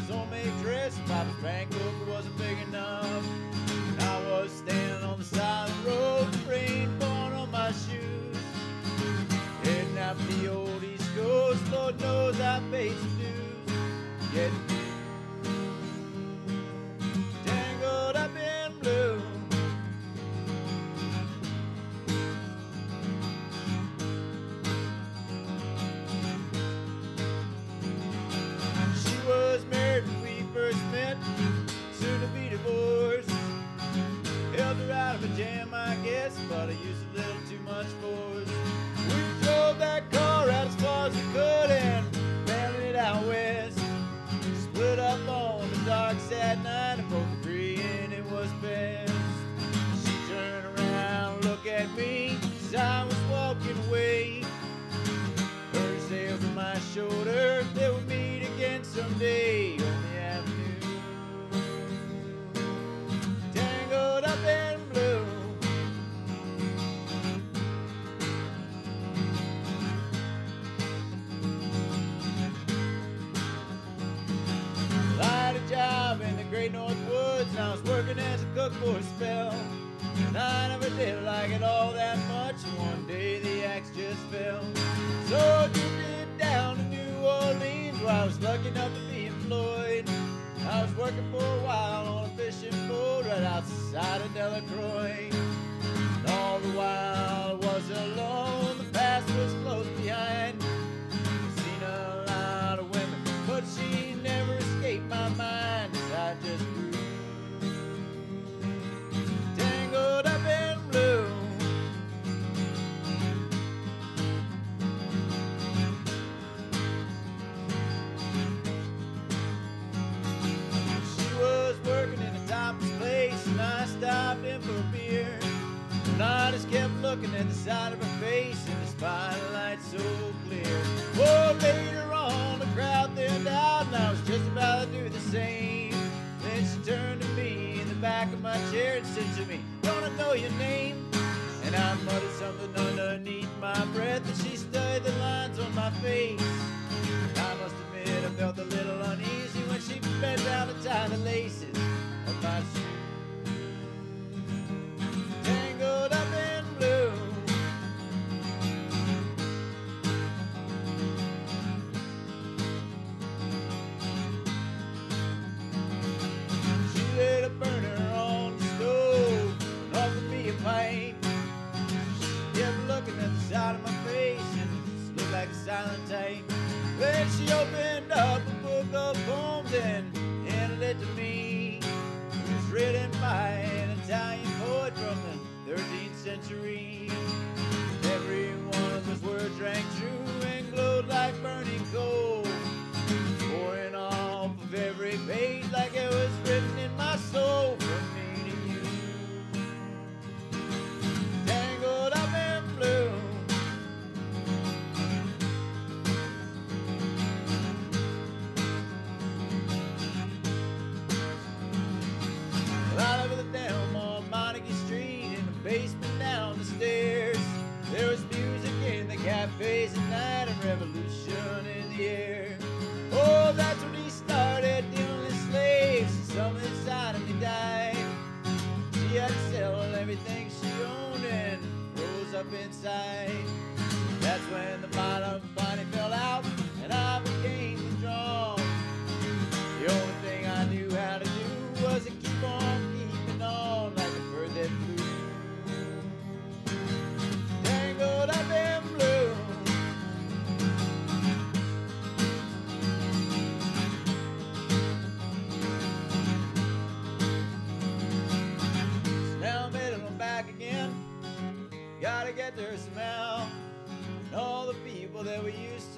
Mama's homemade dress, Papa's bank book wasn't big enough. And I was standing on the side of the road, rain falling on my shoes. Heading out for the old East Coast, Lord knows I paid some dues. Getting tangled up in blue. She was married when we first met, soon to be divorced. Held her out of a jam, I guess, but I used a little too much force. We drove that car out as far as we could and bailed it out west. Split up on the dark, sad night and both agreeing it was best. She turned around, looked at me as I was walking away. Heard her say over my shoulder that we'll meet again someday on the avenue. Tangled up in blue. I had a job in the great North Woods and I was working as a cook for a spell. And I never did like it all that much, and one day the axe just fell. So I took it down to New Orleans where I was lucky enough to be employed. I was working for a while on a fishing boat right outside of Delacroix. And all the while I was alone, the past was close behind. I've seen a lot of women, but she never escaped my mind as I just grew tangled up in blue. She was working in a topless place and I stopped in for a beer. And I just kept looking at the side of her face in the spotlight so clear. Oh, later on the crowd thinned out and I was just about to do the same. Then she turned to me in the back of my chair and said to me, "Don't I know your name?" And I muttered something underneath my breath and she studied the lines on my face. And I must admit I felt a little uneasy when she bent down to tie the laces of my shoes. Tangled up in blue. She lit a burner on the stove and offered me a pipe. She kept looking at the side of my face and just looked like a silent type. Then she opened up a book of poems and handed it to me. It was written by an Italian poet from the 13th century. Every one of those words rang true and glowed like burning coal, pouring off of every page like it was written in my soul from me to you. Tangled up in blue. Well, I lived down on Montague Street in the basement down the stairs. There was music in the cafes at night and revolution in the air. Oh, that's when he started dealing with slaves and something inside of me died. She had to sell everything she owned and rose up inside. That's when the bottom finally fell out and I became withdrawn. The only thing I knew how to do was to keep on keeping on like a bird that flew. Tangled up in blue. So now I'm headed on back again. Gotta get there somehow. And all the people that we used